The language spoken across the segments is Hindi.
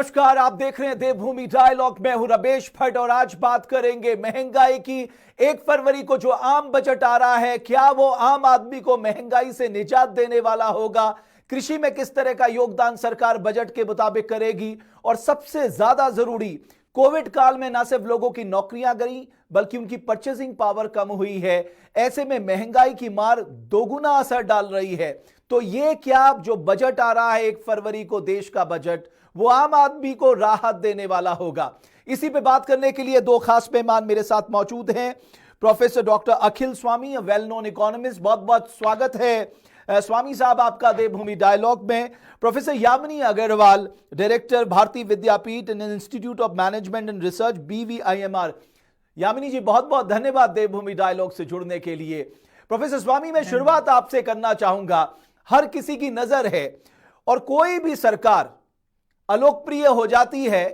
नमस्कार, आप देख रहे हैं देवभूमि डायलॉग। मैं हूं रमेश भट्ट और आज बात करेंगे महंगाई की। 1 फरवरी को जो आम बजट आ रहा है, क्या वो आम आदमी को महंगाई से निजात देने वाला होगा? कृषि में किस तरह का योगदान सरकार बजट के मुताबिक करेगी? और सबसे ज्यादा जरूरी, कोविड काल में न सिर्फ लोगों की नौकरियां गई बल्कि उनकी परचेसिंग पावर कम हुई है। ऐसे में महंगाई की मार दोगुना असर डाल रही है। तो ये क्या जो बजट आ रहा है 1 फरवरी को, देश का बजट, वो आम आदमी को राहत देने वाला होगा? इसी पे बात करने के लिए 2 खास मेहमान मेरे साथ मौजूद हैं। Professor doctor Akhil Swami, well known economist, बहुत बहुत स्वागत है स्वामी साहब आपका देवभूमि डायलॉग में। Professor Yamini Agarwal, director Bharati Vidyapeeth and institute of management and research, BVIMR। Yamini ji, बहुत बहुत धन्यवाद देवभूमि डायलॉग से जुड़ने के लिए। प्रोफेसर स्वामी, मैं शुरुआत आपसे करना चाहूंगा। हर किसी की नजर है और कोई भी सरकार अलोकप्रिय हो जाती है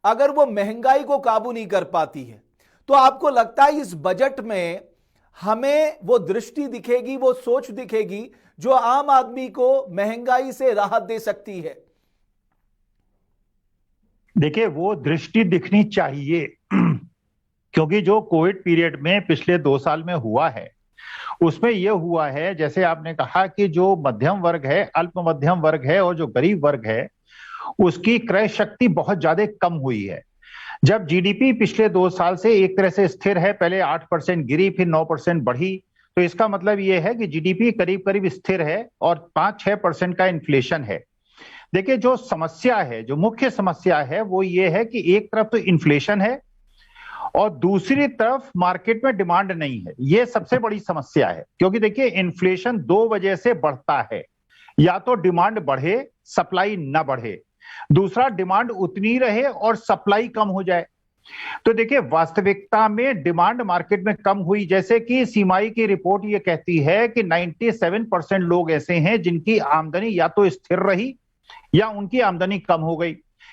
अगर वो महंगाई को काबू नहीं कर पाती है। तो आपको लगता है इस बजट में हमें वो दृष्टि दिखेगी, वो सोच दिखेगी जो आम आदमी को महंगाई से राहत दे सकती है? देखिए, वो दृष्टि दिखनी चाहिए क्योंकि जो कोविड पीरियड में पिछले 2 साल में हुआ है उसमें यह हुआ है, जैसे आपने कहा कि जो मध्यम वर्ग है, अल्प मध्यम वर्ग है और जो गरीब वर्ग है उसकी क्रय शक्ति बहुत ज्यादा कम हुई है। जब जीडीपी पिछले 2 साल से एक तरह से स्थिर है, पहले 8% गिरी फिर 9% बढ़ी, तो इसका मतलब यह है कि जीडीपी करीब करीब स्थिर है और 5-6% का इन्फ्लेशन है। देखिए, जो समस्या है, जो मुख्य समस्या है वो ये है कि एक तरफ तो इन्फ्लेशन है और दूसरी तरफ मार्केट में डिमांड नहीं है। ये सबसे बड़ी समस्या है, क्योंकि देखिए इन्फ्लेशन 2 वजह से बढ़ता है। या तो डिमांड बढ़े, सप्लाई ना बढ़े, दूसरा डिमांड उतनी रहे और सप्लाई कम हो जाए। तो देखिए, वास्तविकता में डिमांड मार्केट में कम हुई, जैसे कि सीमाई की रिपोर्ट ये कहती है कि 97% लोग ऐसे हैं जिनकी आमदनी या तो स्थिर रही या उनकी आमदनी कम हो गई।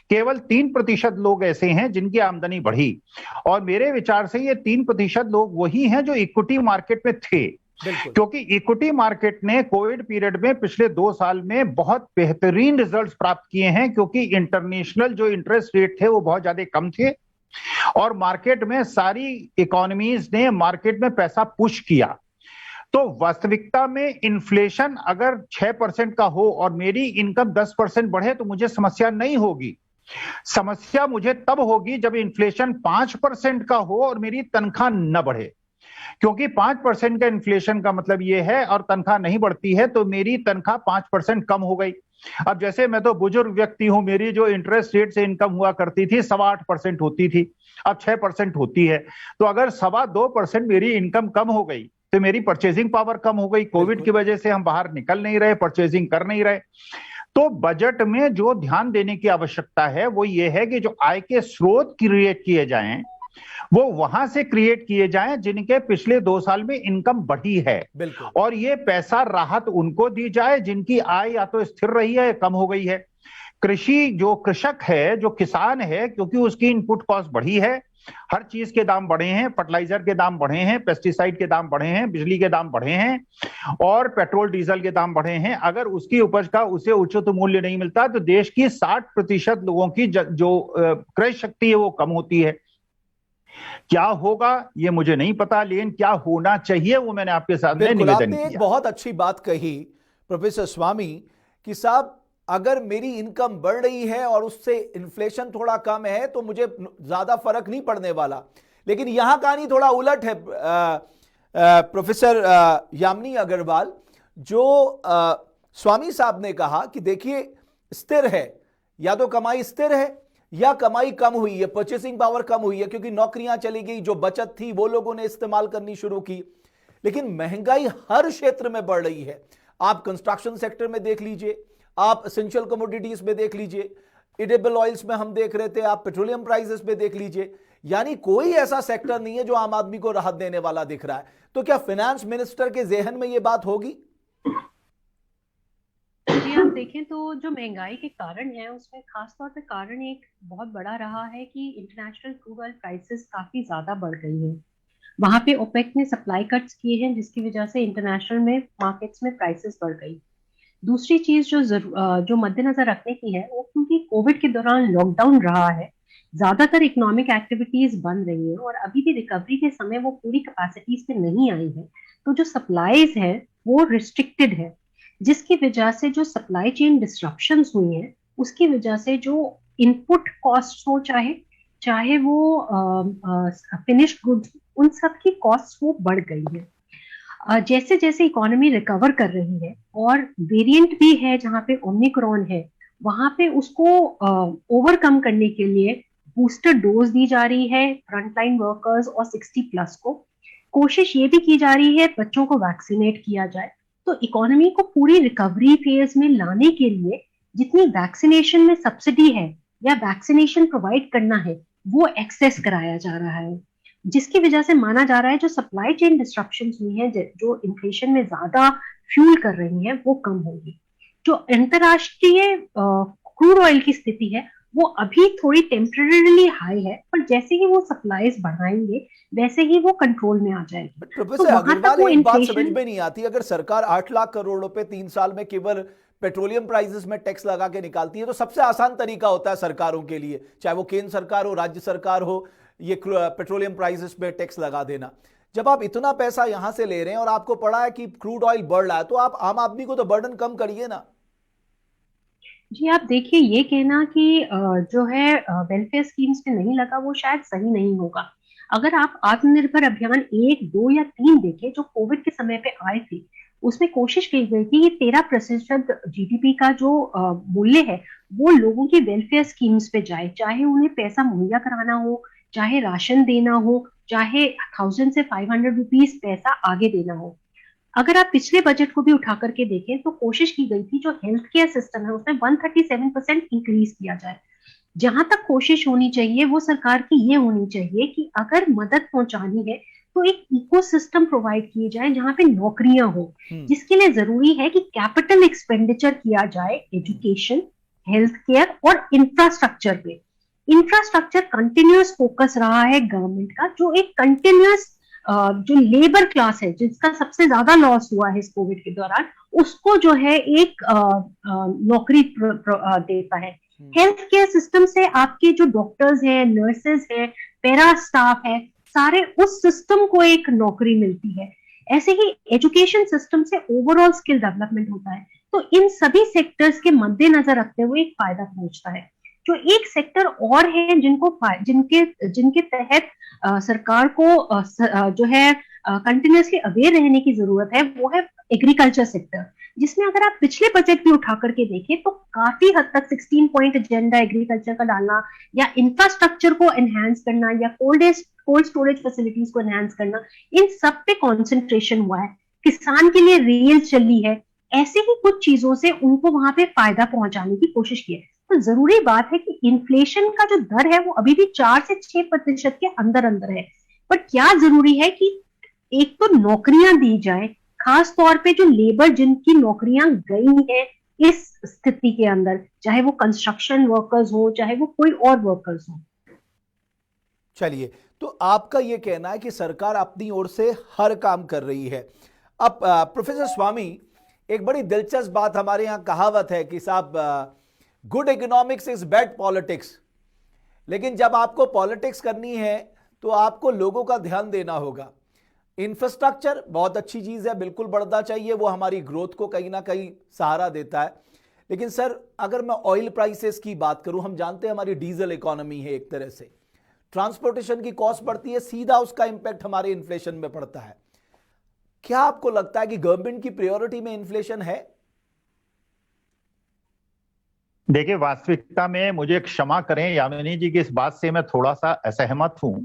केवल 3% लोग ऐसे हैं जिनकी आमदनी बढ़ी। और मेरे विचार से ये 3% लोग वही हैं जो इक्विटी मार्केट में थे, क्योंकि इक्विटी मार्केट ने कोविड पीरियड में पिछले 2 साल में बहुत बेहतरीन रिजल्ट्स प्राप्त किए हैं, क्योंकि इंटरनेशनल जो इंटरेस्ट रेट थे वो बहुत ज्यादा कम थे और मार्केट में सारी इकोनॉमीज ने मार्केट में पैसा पुश किया। तो वास्तविकता में इन्फ्लेशन अगर 6% का हो और मेरी इनकम 10% बढ़े तो मुझे समस्या नहीं होगी। समस्या मुझे तब होगी जब इन्फ्लेशन 5% का हो और मेरी तनख्वाह न बढ़े, क्योंकि 5% का इन्फ्लेशन का मतलब यह है और तनख्वाह नहीं बढ़ती है तो मेरी तनख्वाह 5% कम हो गई। अब जैसे मैं तो बुजुर्ग व्यक्ति हूं, मेरी जो इंटरेस्ट रेट से इनकम हुआ करती थी 8.25% होती थी, अब 6% होती है। तो अगर 2.25% मेरी इनकम कम हो गई तो मेरी परचेजिंग पावर कम हो गई। कोविड की वजह से हम बाहर निकल नहीं रहे, परचेजिंग कर नहीं रहे। तो बजट में जो ध्यान देने की आवश्यकता है वो ये है कि जो आय के स्रोत क्रिएट किए जाएं वो वहां से क्रिएट किए जाएं जिनके पिछले 2 साल में इनकम बढ़ी है, और ये पैसा राहत उनको दी जाए जिनकी आय या तो स्थिर रही है या कम हो गई है। कृषि, जो कृषक है, जो किसान है, क्योंकि उसकी इनपुट कॉस्ट बढ़ी है, हर चीज के दाम बढ़े हैं, फर्टिलाइजर के दाम बढ़े हैं, पेस्टिसाइड के दाम बढ़े हैं, बिजली के दाम बढ़े हैं और पेट्रोल डीजल के दाम बढ़े हैं। अगर उसकी उपज का उसे उचित मूल्य नहीं मिलता तो देश की 60% लोगों की जो क्रय शक्ति है वो कम होती है। क्या होगा ये मुझे नहीं पता, लेकिन क्या होना चाहिए वो मैंने आपके सामने निवेदन किया। एक बहुत अच्छी बात कही प्रोफेसर स्वामी कि साहब, अगर मेरी इनकम बढ़ रही है और उससे इन्फ्लेशन थोड़ा कम है तो मुझे ज्यादा फर्क नहीं पड़ने वाला। लेकिन यहां कहानी थोड़ा उलट है प्रोफेसर यामिनी अग्रवाल। जो स्वामी साहब ने कहा कि देखिए, स्थिर है, या तो कमाई स्थिर है या कमाई कम हुई है, परचेसिंग पावर कम हुई है, क्योंकि नौकरियां चली गई, जो बचत थी वो लोगों ने इस्तेमाल करनी शुरू की। लेकिन महंगाई हर क्षेत्र में बढ़ रही है। आप कंस्ट्रक्शन सेक्टर में देख लीजिए, आप एसेंशियल कमोडिटीज में देख लीजिए, एडिबल ऑयल्स में हम देख रहे थे, आप पेट्रोलियम प्राइसेस पे देख लीजिए। यानी कोई ऐसा सेक्टर नहीं है जो आम आदमी को राहत देने वाला दिख रहा है। तो क्या फाइनेंस मिनिस्टर के जेहन में यह बात होगी? जी, आप देखें तो जो महंगाई के कारण है उसमें खास तौर पे कारण एक बहुत बड़ा रहा है कि इंटरनेशनल क्रूड ऑयल प्राइसेस काफी ज्यादा बढ़ गई है। वहां पे ओपेक ने सप्लाई कट्स किए हैं जिसकी वजह से इंटरनेशनल में मार्केट्स में प्राइसेस बढ़ गई। दूसरी चीज जो मद्देनजर रखने की है, वो क्योंकि कोविड के दौरान लॉकडाउन रहा है, ज्यादातर इकोनॉमिक एक्टिविटीज बंद रही है और अभी भी रिकवरी के समय वो पूरी कैपेसिटीज पे नहीं आई है। तो जो सप्लाईज है वो रिस्ट्रिक्टेड है, जिसकी वजह से जो सप्लाई चेन डिस्ट्रप्शंस हुई हैं, उसकी वजह से जो इनपुट कॉस्ट हो, चाहे चाहे वो फिनिश्ड गुड्स, उन सब की कॉस्ट वो बढ़ गई है। जैसे जैसे इकोनॉमी रिकवर कर रही है और वेरिएंट भी है जहाँ पे ओमिक्रॉन है, वहां पे उसको ओवरकम करने के लिए बूस्टर डोज दी जा रही है फ्रंटलाइन वर्कर्स और 60+ को। कोशिश ये भी की जा रही है बच्चों को वैक्सीनेट किया जाए। तो इकोनॉमी को पूरी रिकवरी फेज में लाने के लिए जितनी वैक्सीनेशन में सब्सिडी है या वैक्सीनेशन प्रोवाइड करना है, वो एक्सेस कराया जा रहा है, जिसकी वजह से माना जा रहा है जो सप्लाई चेन डिस्ट्रप्शंस हुई हैं, जो इन्फ्लेशन में ज्यादा फ्यूल कर रही हैं, वो कम होगी। जो अंतरराष्ट्रीय क्रूड ऑयल की स्थिति है, वो अभी थोड़ी टेम्पररीली हाई है, पर जैसे ही वो सप्लाईज बढ़ाएंगे वैसे ही वो कंट्रोल में आ जाएगी। तो प्रोफेसर वहां तक अग्रवाल, वो एक बात समझ इन्फ्लेशन। में नहीं आती, अगर सरकार 8 लाख करोड़ रुपए 3 साल में केवल पेट्रोलियम प्राइसेस में टैक्स लगा के निकालती है, तो सबसे आसान तरीका होता है सरकारों के लिए, चाहे वो केंद्र सरकार हो, राज्य सरकार हो, ये पेट्रोलियम प्राइसेस में टैक्स लगा देना। जब आप इतना पैसा यहां से ले रहे हैं और आपको पड़ा है कि क्रूड ऑयल बढ़ रहा है, तो आप आम आदमी को तो बर्डन कम करिए ना। जी आप देखिए, ये कहना कि जो है वेलफेयर स्कीम्स पे नहीं लगा, वो शायद सही नहीं होगा। अगर आप आत्मनिर्भर अभियान 1, 2 या 3 देखें जो कोविड के समय पे आए थे, उसमें कोशिश की गई थी कि 13% जीडीपी का जो मूल्य है वो लोगों की वेलफेयर स्कीम्स पे जाए, चाहे उन्हें पैसा मुहैया कराना हो, चाहे राशन देना हो, चाहे 1000 से 500 रुपीज पैसा आगे देना हो। अगर आप पिछले बजट को भी उठा करके देखें तो कोशिश की गई थी जो हेल्थ केयर सिस्टम है उसमें 137% इंक्रीज किया जाए। जहां तक कोशिश होनी चाहिए वो सरकार की ये होनी चाहिए कि अगर मदद पहुंचानी है तो एक इकोसिस्टम प्रोवाइड किए जाए जहां पे नौकरियां हो, जिसके लिए जरूरी है कि कैपिटल एक्सपेंडिचर किया जाए एजुकेशन, हेल्थ केयर और इंफ्रास्ट्रक्चर पे। इंफ्रास्ट्रक्चर कंटिन्यूअस फोकस रहा है गवर्नमेंट का, जो एक कंटिन्यूअस जो लेबर क्लास है जिसका सबसे ज्यादा लॉस हुआ है इस कोविड के दौरान, उसको जो है एक नौकरी देता है। हेल्थ केयर सिस्टम से आपके जो डॉक्टर्स हैं, नर्सेज हैं, पैरा स्टाफ है, सारे उस सिस्टम को एक नौकरी मिलती है। ऐसे ही एजुकेशन सिस्टम से ओवरऑल स्किल डेवलपमेंट होता है। तो इन सभी सेक्टर्स के मद्देनजर रखते हुए एक फायदा पहुंचता है। जो एक सेक्टर और है जिनके जिनके तहत सरकार को जो है कंटिन्यूसली अवेयर रहने की जरूरत है, वो है एग्रीकल्चर सेक्टर, जिसमें अगर आप पिछले बजट भी उठा करके देखें तो काफी हद तक 16 पॉइंट एजेंडा एग्रीकल्चर का डालना या इंफ्रास्ट्रक्चर को एनहांस करना या कोल्ड स्टोरेज फैसिलिटीज को एनहांस करना, इन सब पे कॉन्सेंट्रेशन हुआ है। किसान के लिए रेल चली है, ऐसे ही कुछ चीजों से उनको वहां पे फायदा पहुंचाने की कोशिश की है। तो जरूरी बात है कि इन्फ्लेशन का जो दर है वो अभी भी 4 से 6% के अंदर अंदर है। पर क्या जरूरी है कि एक तो नौकरियां दी जाए, खास तौर पे जो लेबर जिनकी नौकरियां गई है इस स्थिति के अंदर, चाहे वो कंस्ट्रक्शन वर्कर्स हो, चाहे वो कोई और वर्कर्स हो। चलिए, तो आपका यह कहना है कि सरकार अपनी ओर से हर काम कर रही है। अब प्रोफेसर स्वामी, एक बड़ी दिलचस्प बात, हमारे यहां कहावत है कि साहब good economics is bad politics, लेकिन जब आपको पॉलिटिक्स करनी है तो आपको लोगों का ध्यान देना होगा। इंफ्रास्ट्रक्चर बहुत अच्छी चीज है, बिल्कुल बढ़ना चाहिए, वो हमारी ग्रोथ को कहीं ना कहीं सहारा देता है। लेकिन सर, अगर मैं ऑयल प्राइसेस की बात करूं, हम जानते हैं हमारी डीजल इकोनॉमी है, एक तरह से ट्रांसपोर्टेशन की कॉस्ट बढ़ती है, सीधा उसका इंपैक्ट हमारे इन्फ्लेशन में पड़ता है। क्या आपको लगता है कि गवर्नमेंट की प्रायोरिटी में इन्फ्लेशन है? देखिए, वास्तविकता में मुझे क्षमा करें यामिनी जी की इस बात से मैं थोड़ा सा असहमत हूं।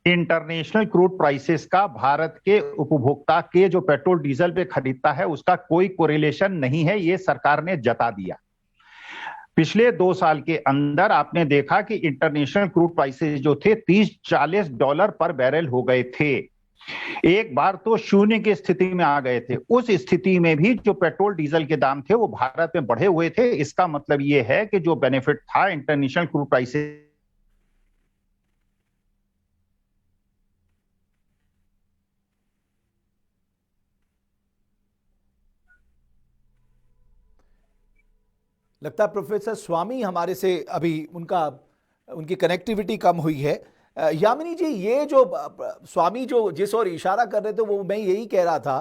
इंटरनेशनल क्रूड प्राइसेस का भारत के उपभोक्ता के जो पेट्रोल डीजल पे खरीदता है उसका कोई कोरिलेशन नहीं है, ये सरकार ने जता दिया। पिछले 2 साल के अंदर आपने देखा कि इंटरनेशनल क्रूड प्राइसेस जो थे $30-40 पर बैरल हो गए थे। एक बार तो शून्य की स्थिति में आ गए थे। उस स्थिति में भी जो पेट्रोल डीजल के दाम थे वो भारत में बढ़े हुए थे। इसका मतलब ये है कि जो बेनिफिट था इंटरनेशनल क्रूड प्राइसेस लगता है प्रोफेसर स्वामी हमारे से अभी उनकी कनेक्टिविटी कम हुई है। यामिनी जी, ये जो स्वामी जो जिस और इशारा कर रहे थे वो मैं यही कह रहा था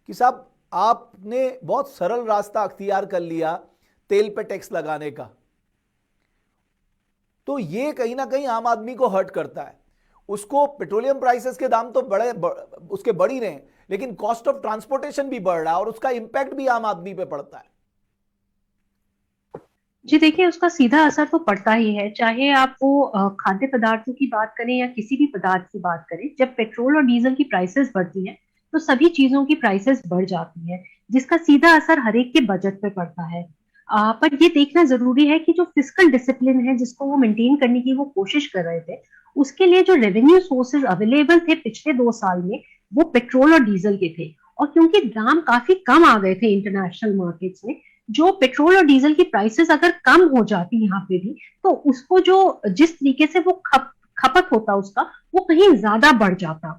कि साहब आपने बहुत सरल रास्ता अख्तियार कर लिया तेल पे टैक्स लगाने का, तो ये कहीं ना कहीं आम आदमी को हर्ट करता है। उसको पेट्रोलियम प्राइसेस के दाम तो उसके बढ़ ही रहे हैं, लेकिन कॉस्ट ऑफ ट्रांसपोर्टेशन भी बढ़ रहा है और उसका इंपैक्ट भी आम आदमी पे पड़ता है। जी देखिए, उसका सीधा असर तो पड़ता ही है, चाहे आप वो खाद्य पदार्थों की बात करें या किसी भी पदार्थ की बात करें। जब पेट्रोल और डीजल की प्राइसेस बढ़ती है तो सभी चीजों की प्राइसेस बढ़ जाती है, जिसका सीधा असर हर एक के बजट पे पड़ता है। पर ये देखना जरूरी है कि जो फिस्कल डिसिप्लिन है जिसको वो मेंटेन करने की वो कोशिश कर रहे थे, उसके लिए जो रेवेन्यू सोर्सेज अवेलेबल थे पिछले 2 साल में, वो पेट्रोल और डीजल के थे। और क्योंकि दाम काफी कम आ गए थे इंटरनेशनल मार्केट्स में, जो पेट्रोल और डीजल की प्राइसेस अगर कम हो जाती यहाँ पे भी, तो उसको जो जिस तरीके से वो खपत होता उसका, वो कहीं ज्यादा बढ़ जाता।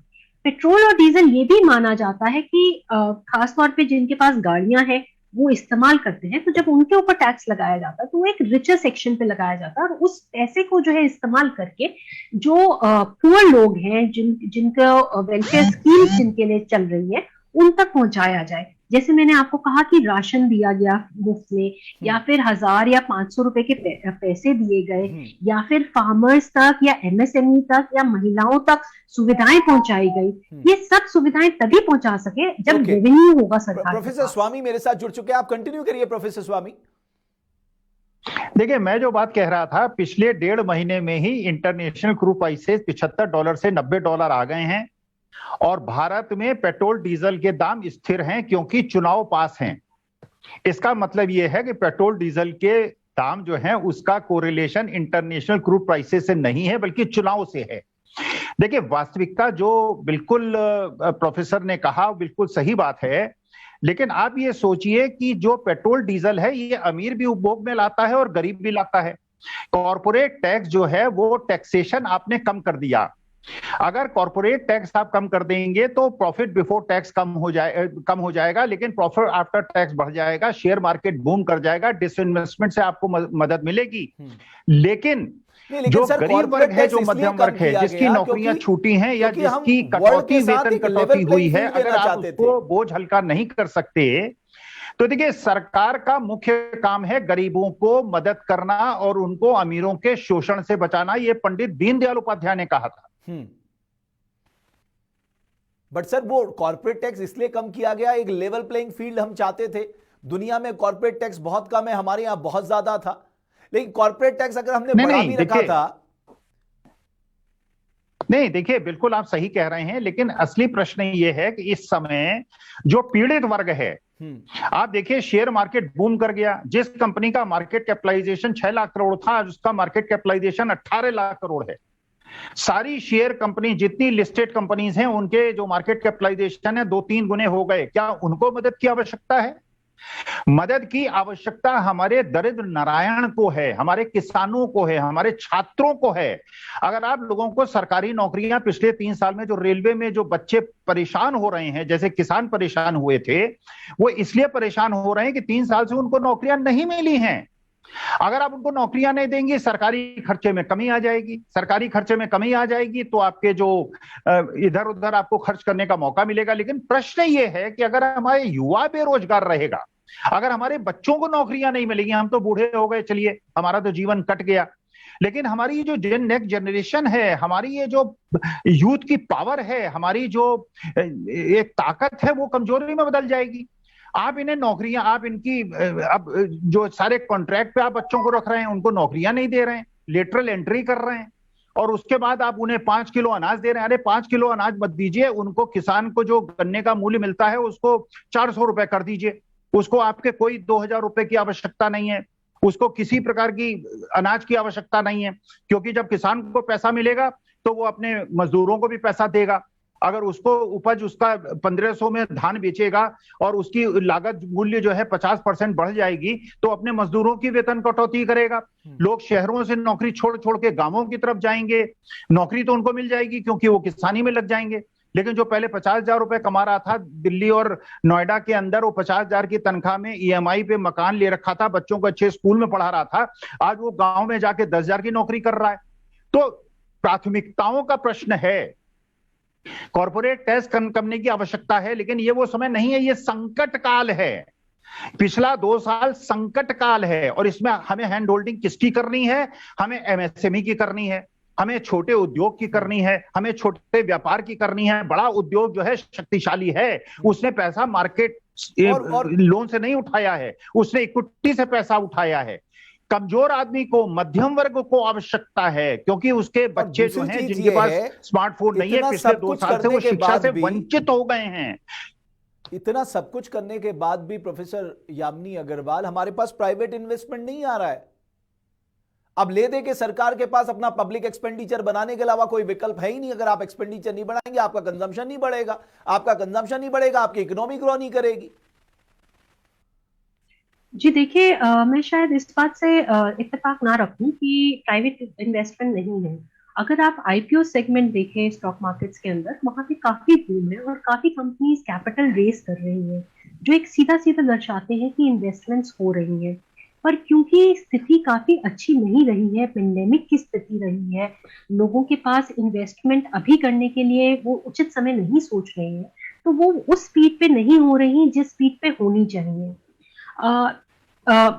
पेट्रोल और डीजल ये भी माना जाता है कि खासतौर पे जिनके पास गाड़ियां हैं वो इस्तेमाल करते हैं, तो जब उनके ऊपर टैक्स लगाया जाता है तो एक रिचर सेक्शन पे लगाया जाता है, और उस पैसे को जो है इस्तेमाल करके जो पुअर लोग हैं, जिनका वेलफेयर स्कीम जिनके लिए चल रही है, उन तक पहुंचाया जाए। जैसे मैंने आपको कहा कि राशन दिया गया मुफ्त में, या फिर 1000 या 500 रुपए के पैसे दिए गए, या फिर फार्मर्स तक या एमएसएमई तक या महिलाओं तक सुविधाएं पहुंचाई गई। ये सब सुविधाएं तभी पहुंचा सके जब रेवेन्यू होगा सरकार। प्रोफेसर स्वामी मेरे साथ जुड़ चुके हैं, आप कंटिन्यू करिए प्रोफेसर स्वामी। देखिए, मैं जो बात कह रहा था, पिछले 1.5 महीने में ही इंटरनेशनल क्रूड प्राइसेस $75 से $90 आ गए हैं, और भारत में पेट्रोल डीजल के दाम स्थिर हैं क्योंकि चुनाव पास हैं। इसका मतलब यह है कि पेट्रोल डीजल के दाम जो हैं उसका कोरिलेशन इंटरनेशनल क्रूड प्राइसेस से नहीं है बल्कि चुनाव से है। देखिए, वास्तविकता जो बिल्कुल प्रोफेसर ने कहा बिल्कुल सही बात है, लेकिन आप ये सोचिए कि जो पेट्रोल डीजल है ये अमीर भी उपभोग में लाता है और गरीब भी लाता है। कॉर्पोरेट टैक्स जो है वो टैक्सेशन आपने कम कर दिया। अगर कॉर्पोरेट टैक्स आप कम कर देंगे तो प्रॉफिट बिफोर टैक्स कम हो जाएगा, लेकिन प्रॉफिट आफ्टर टैक्स बढ़ जाएगा, शेयर मार्केट बूम कर जाएगा, डिसइन्वेस्टमेंट से आपको मदद मिलेगी। लेकिन जो गरीब वर्ग है, जो मध्यम वर्ग है, जिसकी नौकरियां छूटी हैं या जिसकी कटौती वेतन कटौती हुई है, अगर आप उसको बोझ हल्का नहीं कर सकते, तो देखिए सरकार का मुख्य काम है गरीबों को मदद करना और उनको अमीरों के शोषण से बचाना। ये पंडित दीनदयाल उपाध्याय ने कहा था। बट सर, वो कॉर्पोरेट टैक्स इसलिए कम किया गया, एक लेवल प्लेइंग फील्ड हम चाहते थे। दुनिया में कॉर्पोरेट टैक्स बहुत कम है, हमारे यहां बहुत ज्यादा था, लेकिन कॉर्पोरेट टैक्स अगर हमने बढ़ा भी रखा था। नहीं, देखिए, बिल्कुल आप सही कह रहे हैं, लेकिन असली प्रश्न ये है कि इस समय जो पीड़ित वर्ग है, आप देखिए शेयर मार्केट बूम कर गया। जिस कंपनी का मार्केट कैपिटलाइजेशन 6 लाख करोड़ था, आज उसका मार्केट कैपिटलाइजेशन 18 लाख करोड़ है। सारी शेयर कंपनी, जितनी लिस्टेड कंपनीज हैं, उनके जो मार्केट कैपिटलाइजेशन है 2-3 गुने हो गए। क्या उनको मदद की आवश्यकता है? मदद की आवश्यकता हमारे दरिद्र नारायण को है, हमारे किसानों को है, हमारे छात्रों को है। अगर आप लोगों को सरकारी नौकरियां, पिछले 3 साल में जो रेलवे में जो बच्चे परेशान हो रहे हैं, जैसे किसान परेशान हुए थे, वो इसलिए परेशान हो रहे हैं कि 3 साल से उनको नौकरियां नहीं मिली हैं। अगर आप उनको नौकरियां नहीं देंगे, सरकारी खर्चे में कमी आ जाएगी। सरकारी खर्चे में कमी आ जाएगी तो आपके जो इधर उधर आपको खर्च करने का मौका मिलेगा। लेकिन प्रश्न ये है कि अगर हमारे युवा बेरोजगार रहेगा, अगर हमारे बच्चों को नौकरियां नहीं मिलेगी, हम तो बूढ़े हो गए, चलिए हमारा तो जीवन कट गया, लेकिन हमारी जो नेक्स्ट जनरेशन है, हमारी ये जो यूथ की पावर है, हमारी जो एक ताकत है, वो कमजोरी में बदल जाएगी। आप इन्हें नौकरियां, आप इनकी अब जो सारे कॉन्ट्रैक्ट पे आप बच्चों को रख रहे हैं, उनको नौकरियां नहीं दे रहे हैं, लेटरल एंट्री कर रहे हैं, और उसके बाद आप उन्हें 5 किलो अनाज दे रहे हैं। अरे 5 किलो अनाज मत दीजिए उनको, किसान को जो गन्ने का मूल्य मिलता है उसको 400 रुपए कर दीजिए। उसको आपके कोई 2000 रुपए की आवश्यकता नहीं है, उसको किसी प्रकार की अनाज की आवश्यकता नहीं है, क्योंकि जब किसान को पैसा मिलेगा तो वो अपने मजदूरों को भी पैसा देगा। अगर उसको उपज उसका 1500 में धान बेचेगा और उसकी लागत मूल्य जो है 50% बढ़ जाएगी, तो अपने मजदूरों की वेतन कटौती करेगा। लोग शहरों से नौकरी छोड़ छोड़ के गांवों की तरफ जाएंगे, नौकरी तो उनको मिल जाएगी क्योंकि वो किसानी में लग जाएंगे। लेकिन जो पहले 50,000 रुपए कमा रहा था दिल्ली और नोएडा के अंदर, वो 50,000 की तनख्वाह में ईएमआई पे मकान ले रखा था, बच्चों को अच्छे स्कूल में पढ़ा रहा था, आज वो गांव में जाके 10,000 की नौकरी कर रहा है। तो प्राथमिकताओं का प्रश्न है। कॉर्पोरेट टैक्स कम करने की आवश्यकता है, लेकिन ये वो समय नहीं है, ये संकट काल है। पिछला 2 साल संकट काल है और इसमें हमें हैंड होल्डिंग किसकी करनी है? हमें एमएसएमई की करनी है, हमें छोटे उद्योग की करनी है, हमें छोटे व्यापार की करनी है। बड़ा उद्योग जो है शक्तिशाली है, उसने पैसा मार्केट और लोन से नहीं उठाया है, उसने इक्विटी से पैसा उठाया है। कमजोर आदमी को, मध्यम वर्ग को आवश्यकता है, क्योंकि उसके बच्चे जो हैं जिनके पास स्मार्टफोन नहीं है, पिछले 2 साल से वो शिक्षा से वंचित हो गए हैं। इतना सब कुछ करने के बाद भी प्रोफेसर यामिनी अग्रवाल, हमारे पास प्राइवेट इन्वेस्टमेंट नहीं आ रहा है। अब ले दे के सरकार के पास अपना पब्लिक एक्सपेंडिचर बनाने के अलावा कोई विकल्प है ही नहीं। अगर आप एक्सपेंडिचर नहीं बढ़ाएंगे, आपका कंजम्पशन नहीं बढ़ेगा, आपका कंजम्पशन नहीं बढ़ेगा, आपकी इकोनॉमी ग्रो नहीं करेगी। जी देखिए, मैं शायद इस बात से इत्तेफाक ना रखूं कि प्राइवेट इन्वेस्टमेंट नहीं है। अगर आप आईपीओ सेगमेंट देखें स्टॉक मार्केट्स के अंदर, वहां पे काफी बूम है और काफी कंपनीज कैपिटल रेज कर रही हैं, जो एक सीधा सीधा दर्शाते हैं कि इन्वेस्टमेंट्स हो रही हैं। पर क्योंकि स्थिति काफी अच्छी नहीं रही है, पेंडेमिक की स्थिति रही है, लोगों के पास इन्वेस्टमेंट अभी करने के लिए वो उचित समय नहीं सोच रहे हैं, तो वो उस स्पीड पे नहीं हो रही जिस स्पीड पे होनी चाहिए।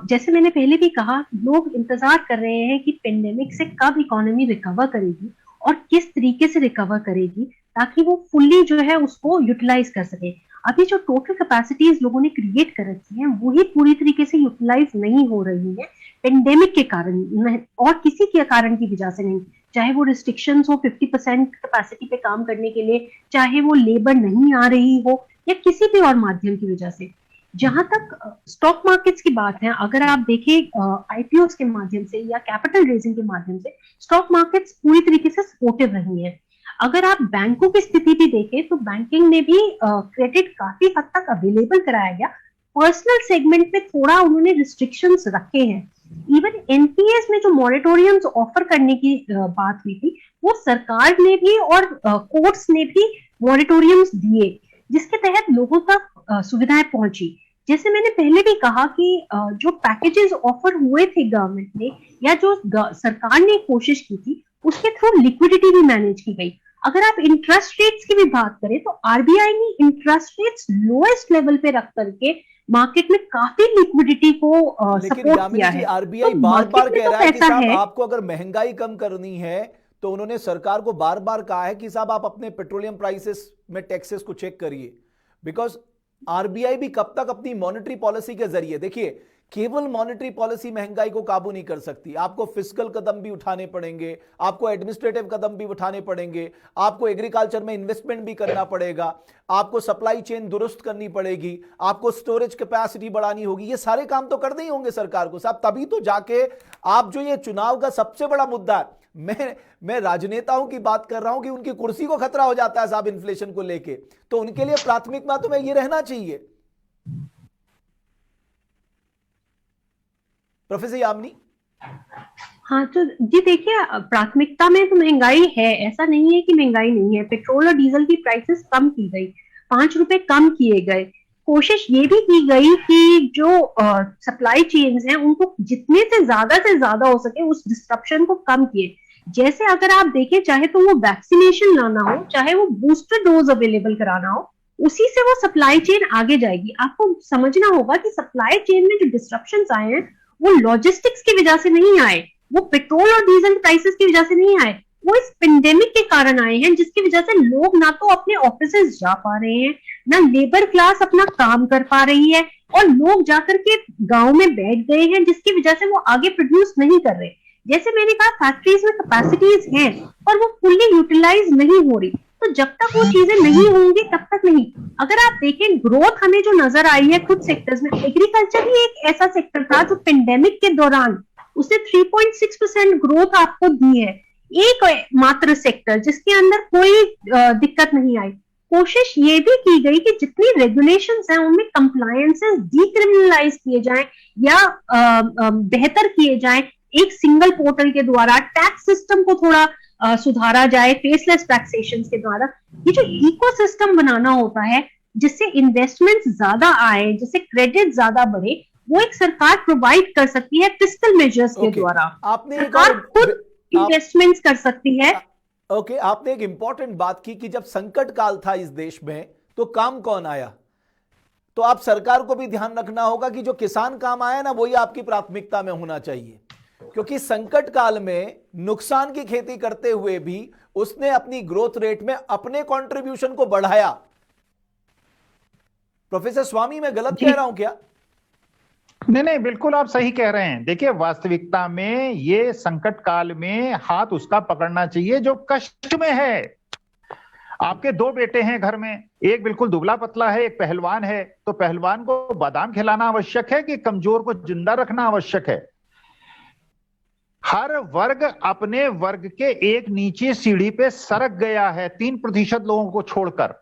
जैसे मैंने पहले भी कहा, लोग इंतजार कर रहे हैं कि पेंडेमिक से कब इकोनॉमी रिकवर करेगी और किस तरीके से रिकवर करेगी, ताकि वो फुल्ली जो है उसको यूटिलाइज कर सके। अभी जो टोटल कैपेसिटीज लोगों ने क्रिएट कर रखी है, वही पूरी तरीके से यूटिलाइज नहीं हो रही है पेंडेमिक के कारण और किसी के कारण की वजह से नहीं। चाहे वो रिस्ट्रिक्शंस हो 50% कैपेसिटी पे काम करने के लिए, चाहे वो लेबर नहीं आ रही हो, या किसी भी और माध्यम की वजह से। जहां तक स्टॉक मार्केट्स की बात है, अगर आप देखें आईपीओस के माध्यम से या कैपिटल रेजिंग के माध्यम से स्टॉक मार्केट्स पूरी तरीके से सपोर्टिव रही हैं। अगर आप बैंकों की स्थिति भी देखें तो बैंकिंग में भी क्रेडिट काफी हद तक अवेलेबल कराया गया। पर्सनल सेगमेंट में थोड़ा उन्होंने रिस्ट्रिक्शंस रखे हैं। इवन एनपीएस में जो मॉरेटोरियम्स ऑफर करने की बात हुई थी, वो सरकार ने भी और कोर्ट्स ने भी मॉरेटोरियम्स दिए, जिसके तहत लोगों तक सुविधाएं पहुंची। जैसे मैंने पहले भी कहा कि जो पैकेजेस ऑफर हुए थे गवर्नमेंट ने, या जो सरकार ने कोशिश की थी, उसके थ्रू लिक्विडिटी भी मैनेज की गई। अगर आप इंटरेस्ट रेट्स की भी बात करें तो आरबीआई ने इंटरेस्ट रेट्स लोएस्ट लेवल पे रख करके मार्केट में काफी लिक्विडिटी को सपोर्ट किया है। आरबीआई बार बार कह रहा है कि साहब आपको अगर महंगाई कम करनी है तो उन्होंने सरकार को बार बार कहा है कि साहब आप अपने पेट्रोलियम प्राइसेस में टैक्सेस को चेक करिए। बिकॉज आरबीआई भी कब तक अपनी मॉनेटरी पॉलिसी के जरिए, देखिए केवल मॉनेटरी पॉलिसी महंगाई को काबू नहीं कर सकती, आपको फिस्कल कदम भी उठाने पड़ेंगे, आपको एडमिनिस्ट्रेटिव कदम भी उठाने पड़ेंगे, आपको एग्रीकल्चर में इन्वेस्टमेंट भी करना पड़ेगा, आपको सप्लाई चेन दुरुस्त करनी पड़ेगी, आपको स्टोरेज कैपेसिटी बढ़ानी होगी। ये सारे काम तो करने ही होंगे सरकार को साहब, तभी तो जाके आप जो ये चुनाव का सबसे बड़ा मुद्दा है, मैं राजनेताओं की बात कर रहा हूं कि उनकी कुर्सी को खतरा हो जाता है साहब इन्फ्लेशन को लेके, तो उनके लिए प्राथमिकता तो ये रहना चाहिए। प्रोफेसर यामिनी। हाँ तो जी देखिए, प्राथमिकता में तो महंगाई है, ऐसा नहीं है कि महंगाई नहीं है। पेट्रोल और डीजल की प्राइसेस कम की गई, 5 रुपए कम किए गए। कोशिश ये भी की गई कि जो सप्लाई चेन्स हैं उनको जितने से ज्यादा हो सके उस डिस्ट्रप्शन को कम किए। जैसे अगर आप देखें, चाहे तो वो वैक्सीनेशन लाना हो, चाहे वो बूस्टर डोज अवेलेबल कराना हो, उसी से वो सप्लाई चेन आगे जाएगी। आपको समझना होगा कि सप्लाई चेन में जो डिस्ट्रप्शंस आए हैं वो लॉजिस्टिक्स की वजह से नहीं आए, वो पेट्रोल और डीजल प्राइसेस की वजह से नहीं आए, वो इस पेंडेमिक के कारण आए हैं, जिसकी वजह से लोग ना तो अपने ऑफिसेज जा पा रहे हैं, ना लेबर क्लास अपना काम कर पा रही है, और लोग जाकर के गांव में बैठ गए हैं, जिसकी वजह से वो आगे प्रोड्यूस नहीं कर रहे। जैसे मैंने कहा, फैक्ट्रीज में कैपेसिटीज हैं और वो फुल्ली यूटिलाइज नहीं हो रही, तो जब तक वो चीजें नहीं होंगी तब तक नहीं। अगर आप देखें ग्रोथ हमें जो नजर आई है कुछ सेक्टर्स में, एग्रीकल्चर ही एक ऐसा सेक्टर था जो पेंडेमिक के दौरान उसने 3.6% ग्रोथ आपको दी है, एक मात्र सेक्टर जिसके अंदर कोई दिक्कत नहीं आई। कोशिश ये भी की गई कि जितनी रेगुलेशंस हैं उनमें कंप्लायंसेस डीक्रिमिनलाइज किए जाएं या बेहतर किए जाएं, एक सिंगल पोर्टल के द्वारा टैक्स सिस्टम को थोड़ा सुधारा जाए, फेसलेस टैक्सेशन के द्वारा। ये जो इकोसिस्टम बनाना होता है जिससे इन्वेस्टमेंट ज्यादा आए, जिससे क्रेडिट ज्यादा बढ़े, वो एक सरकार प्रोवाइड कर सकती है फिस्कल मेजर्स के द्वारा। आपने सरकार खुद इन्वेस्टमेंट्स कर सकती है। आपने एक इंपॉर्टेंट बात की कि जब संकट काल था इस देश में तो काम कौन आया, तो आप सरकार को भी ध्यान रखना होगा कि जो किसान काम आया ना वही आपकी प्राथमिकता में होना चाहिए, क्योंकि संकट काल में नुकसान की खेती करते हुए भी उसने अपनी ग्रोथ रेट में अपने कंट्रीब्यूशन को बढ़ाया। प्रोफेसर स्वामी, मैं गलत कह रहा हूं क्या? नहीं नहीं, बिल्कुल आप सही कह रहे हैं। देखिए, वास्तविकता में ये संकट काल में हाथ उसका पकड़ना चाहिए जो कष्ट में है। आपके दो बेटे हैं घर में, एक बिल्कुल दुबला पतला है, एक पहलवान है, तो पहलवान को बादाम खिलाना आवश्यक है कि कमजोर को जिंदा रखना आवश्यक है? हर वर्ग अपने वर्ग के एक नीचे सीढ़ी पे सरक गया है, 3% लोगों को छोड़कर।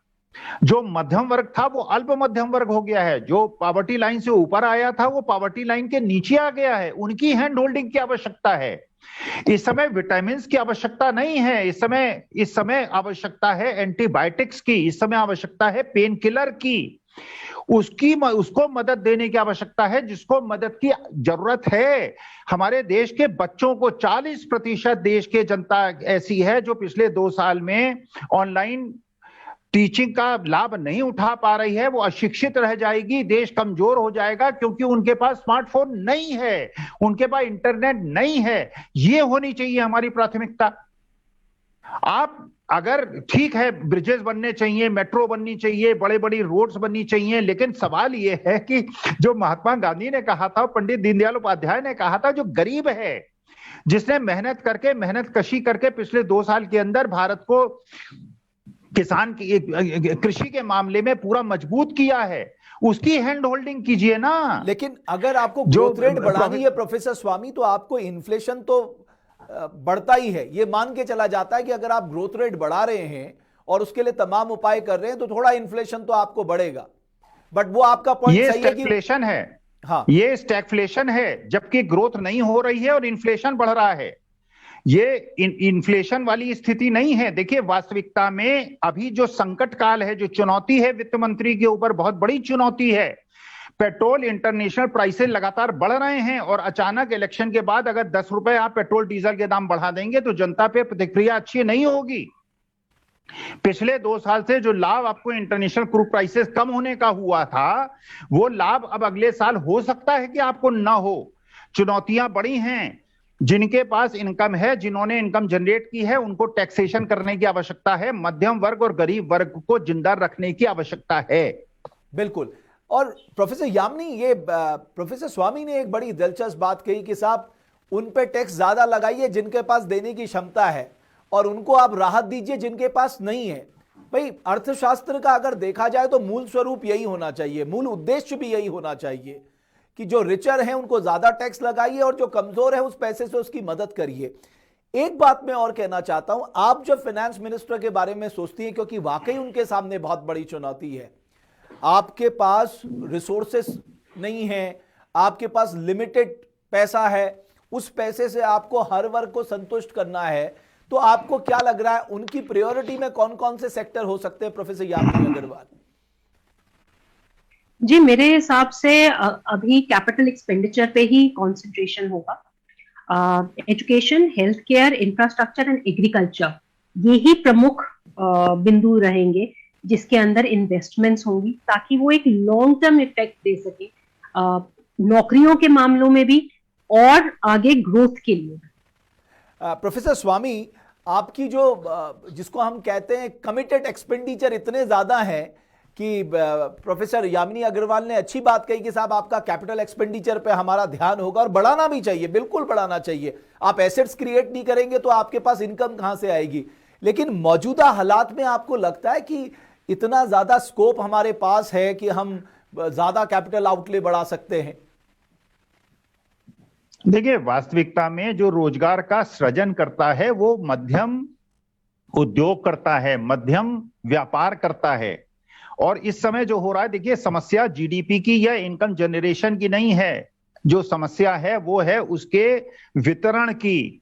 जो मध्यम वर्ग था वो अल्प मध्यम वर्ग हो गया है, जो पॉवर्टी लाइन से ऊपर आया था वो पॉवर्टी लाइन के नीचे आ गया है। उनकी हैंड होल्डिंग की आवश्यकता है। इस समय विटामिन्स की आवश्यकता नहीं है, इस समय आवश्यकता है एंटीबायोटिक्स की, इस समय आवश्यकता है पेन किलर की। उसको मदद देने की आवश्यकता है जिसको मदद की जरूरत है। हमारे देश के बच्चों को 40% देश के जनता ऐसी है जो पिछले 2 साल में ऑनलाइन टीचिंग का लाभ नहीं उठा पा रही है, वो अशिक्षित रह जाएगी, देश कमजोर हो जाएगा, क्योंकि उनके पास स्मार्टफोन नहीं है, उनके पास इंटरनेट नहीं है। ये होनी चाहिए हमारी प्राथमिकता। आप अगर ठीक है, ब्रिजेस बनने चाहिए, मेट्रो बननी चाहिए, बड़े बड़ी रोड्स बननी चाहिए, लेकिन सवाल यह है कि जो महात्मा गांधी ने कहा था, पंडित दीनदयाल उपाध्याय ने कहा था, जो गरीब है, जिसने मेहनत कशी करके पिछले 2 साल के अंदर भारत को किसान की कृषि के मामले में पूरा मजबूत किया है, उसकी हैंड होल्डिंग कीजिए ना। लेकिन अगर आपको ग्रोथ रेट बढ़ानी है प्रोफेसर स्वामी, तो आपको इन्फ्लेशन तो बढ़ता ही है। ये मान के चला जाता है कि अगर आप ग्रोथ रेट बढ़ा रहे हैं और उसके लिए तमाम उपाय कर रहे हैं तो थोड़ा इन्फ्लेशन तो आपको बढ़ेगा। बट वो आपका पॉइंट सही है कि स्टैगफ्लेशन है। हाँ, ये स्टैगफ्लेशन है, जबकि ग्रोथ नहीं हो रही है और इन्फ्लेशन बढ़ रहा है। ये इन्फ्लेशन वाली स्थिति नहीं है। देखिए, वास्तविकता में अभी जो संकट काल है, जो चुनौती है वित्त मंत्री के ऊपर, बहुत बड़ी चुनौती है। पेट्रोल इंटरनेशनल प्राइसेस लगातार बढ़ रहे हैं और अचानक इलेक्शन के बाद अगर 10 रुपए आप पेट्रोल डीजल के दाम बढ़ा देंगे तो जनता पे प्रतिक्रिया अच्छी नहीं होगी। पिछले 2 साल से जो लाभ आपको इंटरनेशनल क्रूड प्राइसेस कम होने का हुआ था, वो लाभ अब अगले साल हो सकता है कि आपको ना हो। चुनौतियां बड़ी हैं। जिनके पास इनकम है, जिन्होंने इनकम जनरेट की है, उनको टैक्सेशन करने की आवश्यकता है। मध्यम वर्ग और गरीब वर्ग को जिंदा रखने की आवश्यकता है। बिल्कुल। और प्रोफेसर यामिनी, ये प्रोफेसर स्वामी ने एक बड़ी दिलचस्प बात कही कि साहब उन पे टैक्स ज्यादा लगाइए जिनके पास देने की क्षमता है, और उनको आप राहत दीजिए जिनके पास नहीं है। भाई, अर्थशास्त्र का अगर देखा जाए तो मूल स्वरूप यही होना चाहिए, मूल उद्देश्य भी यही होना चाहिए कि जो रिचर हैं उनको ज्यादा टैक्स लगाइए और जो कमजोर है उस पैसे से उसकी मदद करिए। एक बात मैं और कहना चाहता हूं, आप जब फाइनेंस मिनिस्टर के बारे में सोचती हैं, क्योंकि वाकई उनके सामने बहुत बड़ी चुनौती है, आपके पास रिसोर्सेस नहीं है, आपके पास लिमिटेड पैसा है, उस पैसे से आपको हर वर्ग को संतुष्ट करना है, तो आपको क्या लग रहा है उनकी प्रायोरिटी में कौन कौन से सेक्टर हो सकते हैं? प्रोफेसर यामिनी अग्रवाल जी, मेरे हिसाब से अभी कैपिटल एक्सपेंडिचर पे ही कंसंट्रेशन होगा। Education, health care, infrastructure and agriculture, ये ही प्रमुख बिंदु रहेंगे जिसके अंदर इन्वेस्टमेंट्स होंगी, ताकि वो एक लॉन्ग टर्म इफेक्ट दे सके नौकरियों के मामलों में भी और आगे ग्रोथ के लिए। प्रोफेसर स्वामी, आपकी जो जिसको हम कहते हैं कमिटेड एक्सपेंडिचर इतने ज्यादा है कि प्रोफेसर यामिनी अग्रवाल ने अच्छी बात कही कि साहब आपका कैपिटल एक्सपेंडिचर पे हमारा ध्यान होगा और बढ़ाना भी चाहिए, बिल्कुल बढ़ाना चाहिए। आप एसेट्स क्रिएट नहीं करेंगे तो आपके पास इनकम कहां से आएगी? लेकिन मौजूदा हालात में आपको लगता है कि इतना ज्यादा स्कोप हमारे पास है कि हम ज्यादा कैपिटल आउटले बढ़ा सकते हैं? देखिए, वास्तविकता में जो रोजगार का सृजन करता है वो मध्यम उद्योग करता है, मध्यम व्यापार करता है। और इस समय जो हो रहा है, देखिए, समस्या जीडीपी की या इनकम जनरेशन की नहीं है, जो समस्या है वो है उसके वितरण की।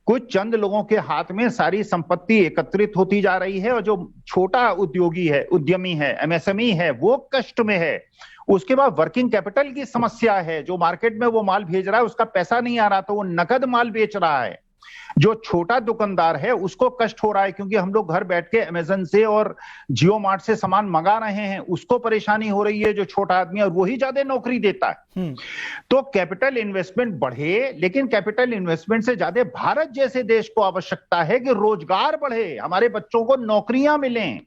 कुछ चंद लोगों के हाथ में सारी संपत्ति एकत्रित होती जा रही है और जो छोटा उद्योगी है, उद्यमी है, एमएसएमई है, वो कष्ट में है। उसके बाद वर्किंग कैपिटल की समस्या है, जो मार्केट में वो माल भेज रहा है उसका पैसा नहीं आ रहा तो वो नकद माल बेच रहा है। जो छोटा दुकानदार है उसको कष्ट हो रहा है, क्योंकि हम लोग घर बैठ के अमेजन से और जियो मार्ट से सामान मंगा रहे हैं, उसको परेशानी हो रही है जो छोटा आदमी, और वही ज्यादा नौकरी देता है। तो कैपिटल इन्वेस्टमेंट बढ़े, लेकिन कैपिटल इन्वेस्टमेंट से ज्यादा भारत जैसे देश को आवश्यकता है कि रोजगार बढ़े, हमारे बच्चों को नौकरियां मिलें।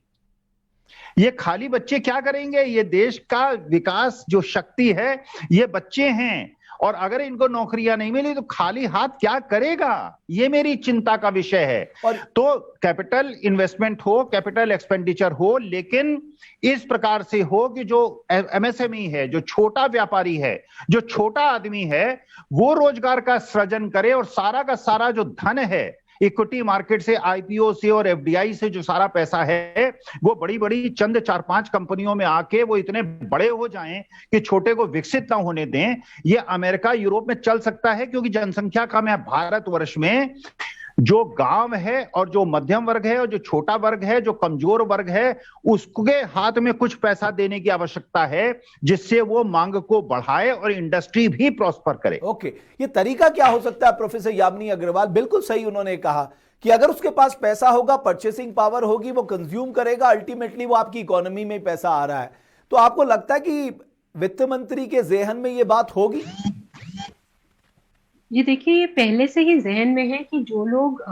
ये खाली बच्चे क्या करेंगे? ये देश का विकास जो शक्ति है ये बच्चे हैं, और अगर इनको नौकरियां नहीं मिली तो खाली हाथ क्या करेगा? ये मेरी चिंता का विषय है। और तो कैपिटल इन्वेस्टमेंट हो, कैपिटल एक्सपेंडिचर हो, लेकिन इस प्रकार से हो कि जो एमएसएमई है, जो छोटा व्यापारी है, जो छोटा आदमी है, वो रोजगार का सृजन करे, और सारा का सारा जो धन है इक्विटी मार्केट से, आईपीओ से और एफडीआई से जो सारा पैसा है वो बड़ी बड़ी चंद 4-5 कंपनियों में आके वो इतने बड़े हो जाएं कि छोटे को विकसित ना होने दें। ये अमेरिका, यूरोप में चल सकता है, क्योंकि जनसंख्या कम है। भारतवर्ष में जो गांव है और जो मध्यम वर्ग है और जो छोटा वर्ग है, जो कमजोर वर्ग है, उसके हाथ में कुछ पैसा देने की आवश्यकता है, जिससे वो मांग को बढ़ाए और इंडस्ट्री भी प्रॉस्पर करे। ओके, ये तरीका क्या हो सकता है? प्रोफेसर यामिनी अग्रवाल बिल्कुल सही उन्होंने कहा कि अगर उसके पास पैसा होगा, परचेसिंग पावर होगी, वो कंज्यूम करेगा, अल्टीमेटली वो आपकी इकोनॉमी में पैसा आ रहा है। तो आपको लगता है कि वित्त मंत्री के जहन में ये बात होगी? ये देखिए, ये पहले से ही जहन में है कि जो लोग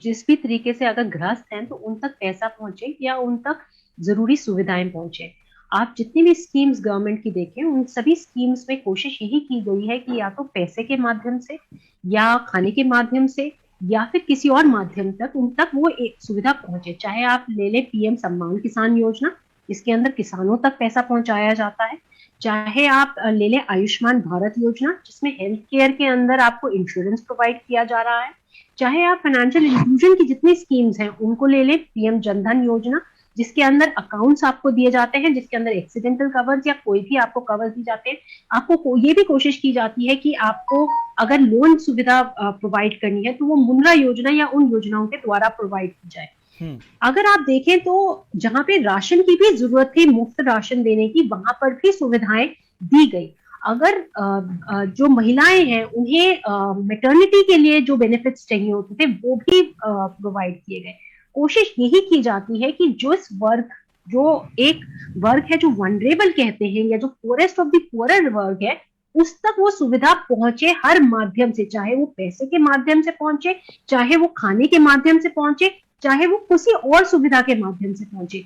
जिस भी तरीके से अगर ग्रस्त हैं तो उन तक पैसा पहुंचे या उन तक जरूरी सुविधाएं पहुंचे। आप जितनी भी स्कीम्स गवर्नमेंट की देखें, उन सभी स्कीम्स में कोशिश यही की गई है कि या तो पैसे के माध्यम से या खाने के माध्यम से या फिर किसी और माध्यम तक उन तक वो एक सुविधा पहुंचे। चाहे आप ले लें पीएम सम्मान किसान योजना, इसके अंदर किसानों तक पैसा पहुंचाया जाता है। चाहे आप ले लें आयुष्मान भारत योजना, जिसमें हेल्थ केयर के अंदर आपको इंश्योरेंस प्रोवाइड किया जा रहा है। चाहे आप फाइनेंशियल इंक्लूजन की जितनी स्कीम्स हैं उनको ले लें, पीएम जनधन योजना, जिसके अंदर अकाउंट्स आपको दिए जाते हैं, जिसके अंदर एक्सीडेंटल कवर्स या कोई भी आपको कवर दिए जाते हैं। आपको ये भी कोशिश की जाती है कि आपको अगर लोन सुविधा प्रोवाइड करनी है तो वो मुद्रा योजना या उन योजनाओं के द्वारा प्रोवाइड की जाए। अगर आप देखें तो जहां पे राशन की भी जरूरत थी, मुफ्त राशन देने की, वहां पर भी सुविधाएं दी गई। अगर जो महिलाएं हैं उन्हें मैटरनिटी के लिए जो बेनिफिट्स चाहिए होते थे वो भी प्रोवाइड किए गए। कोशिश यही की जाती है कि जो एक वर्ग है जो वनरेबल कहते हैं या जो पोरेस्ट ऑफ द पुअर वर्ग है, उस तक वो सुविधा पहुंचे हर माध्यम से, चाहे वो पैसे के माध्यम से पहुंचे, चाहे वो खाने के माध्यम से पहुंचे, चाहे वो किसी और सुविधा के माध्यम से पहुंचे।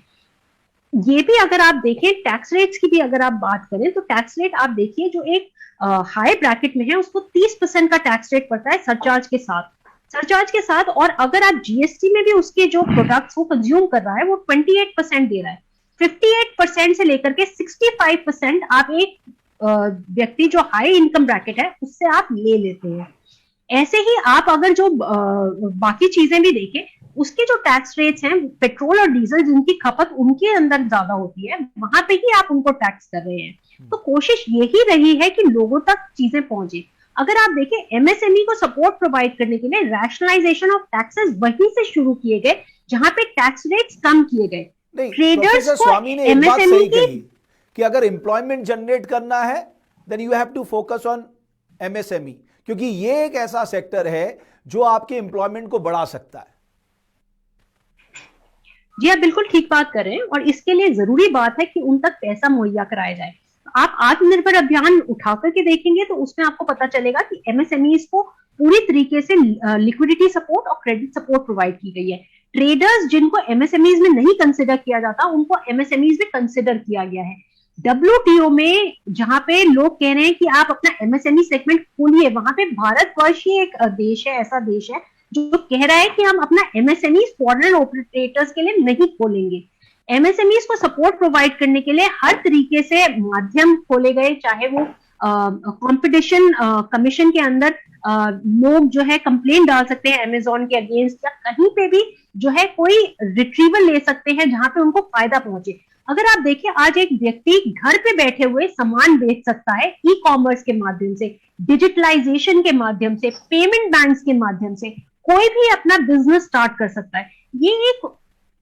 ये भी अगर आप देखें, टैक्स रेट्स की भी अगर आप बात करें तो टैक्स रेट आप देखिए जो एक हाई ब्रैकेट में है उसको 30% का टैक्स रेट पड़ता है सरचार्ज के साथ। और अगर आप जीएसटी में भी उसके जो प्रोडक्ट्स वो कंज्यूम कर रहा है वो 28% दे रहा है। 58% से लेकर के 65% आप एक व्यक्ति जो हाई इनकम ब्रैकेट है उससे आप ले लेते हैं। ऐसे ही आप अगर जो बाकी चीजें भी देखें, उसके जो टैक्स रेट्स हैं, पेट्रोल और डीजल जिनकी खपत उनके अंदर ज्यादा होती है, वहां पे ही आप उनको टैक्स कर रहे हैं। तो कोशिश यही रही है कि लोगों तक चीजें पहुंचे। अगर आप देखें, एमएसएमई को सपोर्ट प्रोवाइड करने के लिए रैशनलाइजेशन ऑफ टैक्सेस वहीं से शुरू किए गए जहां पे टैक्स रेट्स कम किए गए। ट्रेडर्स को एमएसएमई की कि अगर एम्प्लॉयमेंट जनरेट करना है then you have to focus on MSME, क्योंकि ये एक ऐसा सेक्टर है जो आपके एम्प्लॉयमेंट को बढ़ा सकता है। जी, आप बिल्कुल ठीक बात कर रहे हैं, और इसके लिए जरूरी बात है कि उन तक पैसा मुहैया कराया जाए। आप आत्मनिर्भर अभियान उठा करके देखेंगे तो उसमें आपको पता चलेगा कि एमएसएमईज को पूरी तरीके से लिक्विडिटी सपोर्ट और क्रेडिट सपोर्ट प्रोवाइड की गई है। ट्रेडर्स जिनको एमएसएमईज में नहीं कंसिडर किया जाता, उनको एमएसएमईज में कंसिडर किया गया है। WTO में जहां पे लोग कह रहे हैं कि आप अपना एमएसएमई सेगमेंट खोलिए, वहां पे भारतवर्ष ही एक देश है, ऐसा देश है जो कह रहा है कि हम अपना एमएसएमई फॉरेन ऑपरेटर्स के लिए नहीं खोलेंगे। एमएसएमईज को सपोर्ट प्रोवाइड करने के लिए हर तरीके से माध्यम खोले गए, चाहे वो कंपटीशन कमीशन के अंदर लोग जो है कंप्लेन डाल सकते हैं अमेजोन के अगेंस्ट, या कहीं पे भी जो है कोई रिट्रीवल ले सकते हैं जहां पे उनको फायदा पहुंचे। अगर आप देखिए आज एक व्यक्ति घर पे बैठे हुए सामान बेच सकता है ई कॉमर्स के माध्यम से, डिजिटलाइजेशन के माध्यम से, पेमेंट बैंक्स के माध्यम से कोई भी अपना बिजनेस स्टार्ट कर सकता है। ये एक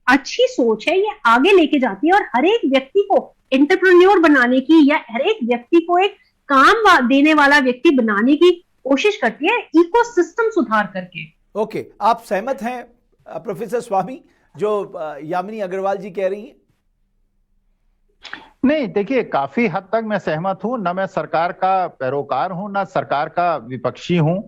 अच्छी सोच है, ये आगे लेके जाती है और हर एक व्यक्ति को एंटरप्रेन्योर बनाने की या हर एक व्यक्ति को एक काम देने वाला व्यक्ति बनाने की कोशिश करती है इकोसिस्टम सुधार करके। ओके, आप सहमत हैं प्रोफेसर स्वामी जो यामिनी अग्रवाल जी कह रही हैं? नहीं, देखिए काफी हद तक मैं सहमत हूं। न मैं सरकार का पैरोकार हूं, न सरकार का विपक्षी हूं।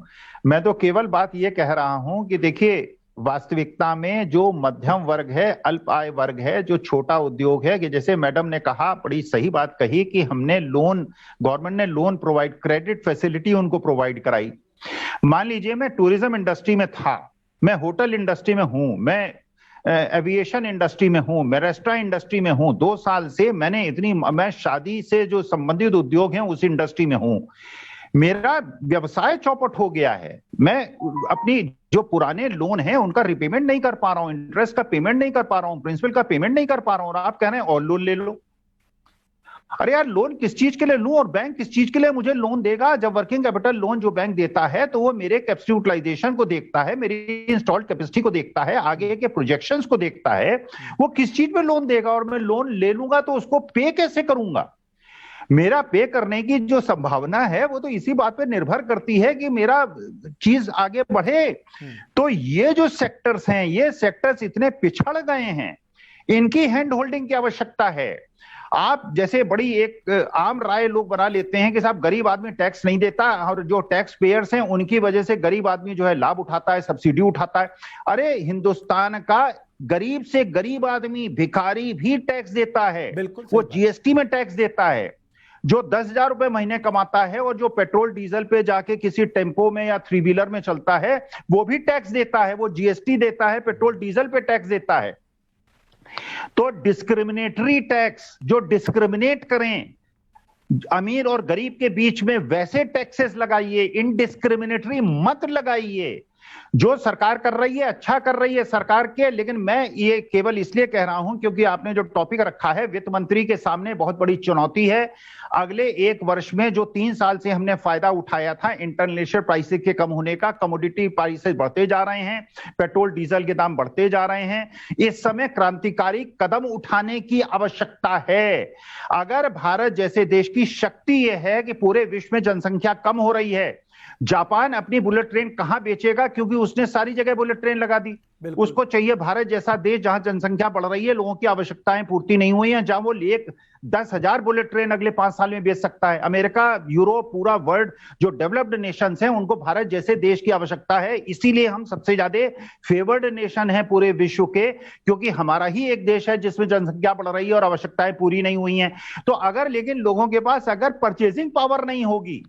मैं तो केवल बात यह कह रहा हूं कि देखिए वास्तविकता में जो मध्यम वर्ग है, अल्प आय वर्ग है, जो छोटा उद्योग है, कि जैसे मैडम ने कहा, बड़ी सही बात कही कि हमने लोन, गवर्नमेंट ने लोन प्रोवाइड, क्रेडिट फैसिलिटी उनको प्रोवाइड कराई। मान लीजिए मैं टूरिज्म इंडस्ट्री में था, मैं होटल इंडस्ट्री में हूं, मैं एविएशन इंडस्ट्री में हूं, मैं रेस्टोरेंट इंडस्ट्री में हूं, 2 साल से मैं शादी से जो संबंधित उद्योग हैं उस इंडस्ट्री में हूं। मेरा व्यवसाय चौपट हो गया है। मैं अपनी जो पुराने लोन है उनका रिपेमेंट नहीं कर पा रहा हूं, इंटरेस्ट का पेमेंट नहीं कर पा रहा हूं, प्रिंसिपल का पेमेंट नहीं कर पा रहा हूं, और आप कह रहे हैं और लोन ले लो। अरे यार, लोन किस चीज के लिए लूं और बैंक किस चीज के लिए मुझे लोन देगा? जब वर्किंग कैपिटल लोन जो बैंक देता है तो वो मेरे कैपेसिटी यूटिलाइजेशन को देखता है, मेरी इंस्टॉल्ड कैपेसिटी को देखता है, आगे के प्रोजेक्शंस को देखता है। वो किस चीज में लोन देगा और मैं लोन ले लूंगा तो उसको पे कैसे करूंगा? मेरा पे करने की जो संभावना है वो तो इसी बात पे निर्भर करती है कि मेरा चीज आगे बढ़े। तो ये जो सेक्टर्स हैं, ये सेक्टर्स इतने पिछड़ गए हैं, इनकी हैंड होल्डिंग की आवश्यकता है। आप जैसे बड़ी एक आम राय लोग बना लेते हैं कि साहब गरीब आदमी टैक्स नहीं देता और जो टैक्स पेयर्स हैं उनकी वजह से गरीब आदमी जो है लाभ उठाता है, सब्सिडी उठाता है। अरे हिंदुस्तान का गरीब से गरीब आदमी, भिखारी भी टैक्स देता है, वो जीएसटी में टैक्स देता है। जो 10,000 रुपए महीने कमाता है और जो पेट्रोल डीजल पे जाके किसी टेम्पो में या 3 व्हीलर में चलता है वो भी टैक्स देता है, वो जीएसटी देता है, पेट्रोल डीजल पे टैक्स देता है। तो डिस्क्रिमिनेटरी टैक्स जो डिस्क्रिमिनेट करें अमीर और गरीब के बीच में, वैसे टैक्सेस लगाइए, इनडिस्क्रिमिनेटरी मत लगाइए। जो सरकार कर रही है अच्छा कर रही है सरकार के, लेकिन मैं ये केवल इसलिए कह रहा हूं क्योंकि आपने जो टॉपिक रखा है, वित्त मंत्री के सामने बहुत बड़ी चुनौती है। अगले 1 वर्ष में जो 3 साल से हमने फायदा उठाया था इंटरनेशनल प्राइसेस के कम होने का, कमोडिटी प्राइसेस बढ़ते जा रहे हैं, पेट्रोल डीजल के दाम बढ़ते जा रहे हैं। इस समय क्रांतिकारी कदम उठाने की आवश्यकता है। अगर भारत जैसे देश की शक्ति यह है कि पूरे विश्व में जनसंख्या कम हो रही है, जापान अपनी बुलेट ट्रेन कहां बेचेगा? क्योंकि उसने सारी जगह बुलेट ट्रेन लगा दी। उसको चाहिए भारत जैसा देश जहां जनसंख्या बढ़ रही है, लोगों की आवश्यकताएं पूर्ति नहीं हुई हैं, जहां वो 10,000 बुलेट ट्रेन अगले 5 साल में बेच सकता है। अमेरिका, यूरोप, पूरा वर्ल्ड जो डेवलप्ड नेशंस हैं उनको भारत जैसे देश की आवश्यकता है। इसीलिए हम सबसे ज्यादा फेवर्ड नेशन है पूरे विश्व के, क्योंकि हमारा ही एक देश है जिसमें जनसंख्या बढ़ रही है और आवश्यकताएं पूरी नहीं हुई हैं। तो अगर लेकिन लोगों के पास अगर परचेजिंग पावर नहीं होगी,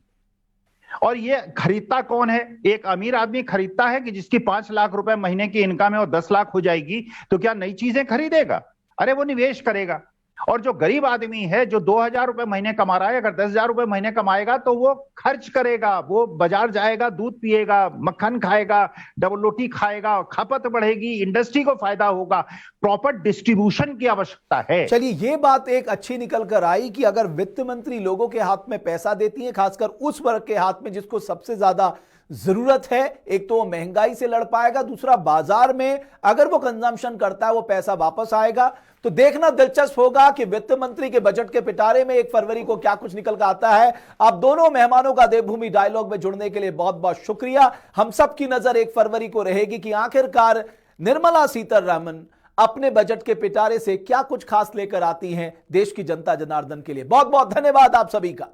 और ये खरीदता कौन है? एक अमीर आदमी खरीदता है कि जिसकी 5 लाख रुपए महीने की इनकम है और 10 लाख हो जाएगी, तो क्या नई चीजें खरीदेगा? अरे वो निवेश करेगा। और जो गरीब आदमी है जो 2,000 रुपए महीने कमा रहा है, अगर 10,000 रुपए महीने कमाएगा तो वो खर्च करेगा, वो बाजार जाएगा, दूध पिएगा, मक्खन खाएगा, डबल रोटी खाएगा, खपत बढ़ेगी, इंडस्ट्री को फायदा होगा। प्रॉपर डिस्ट्रीब्यूशन की आवश्यकता है। चलिए, ये बात एक अच्छी निकल कर आई कि अगर वित्त मंत्री लोगों के हाथ में पैसा देती है, खासकर उस वर्ग के हाथ में जिसको सबसे ज्यादा जरूरत है, एक तो वो महंगाई से लड़ पाएगा, दूसरा बाजार में अगर वो कंजम्पशन करता है वो पैसा वापस आएगा। तो देखना दिलचस्प होगा कि वित्त मंत्री के बजट के पिटारे में 1 फरवरी को क्या कुछ निकल कर आता है। आप दोनों मेहमानों का देवभूमि डायलॉग में जुड़ने के लिए बहुत बहुत शुक्रिया। हम सब की नजर 1 फरवरी को रहेगी कि आखिरकार निर्मला सीतारमण अपने बजट के पिटारे से क्या कुछ खास लेकर आती हैं देश की जनता जनार्दन के लिए। बहुत बहुत धन्यवाद आप सभी का।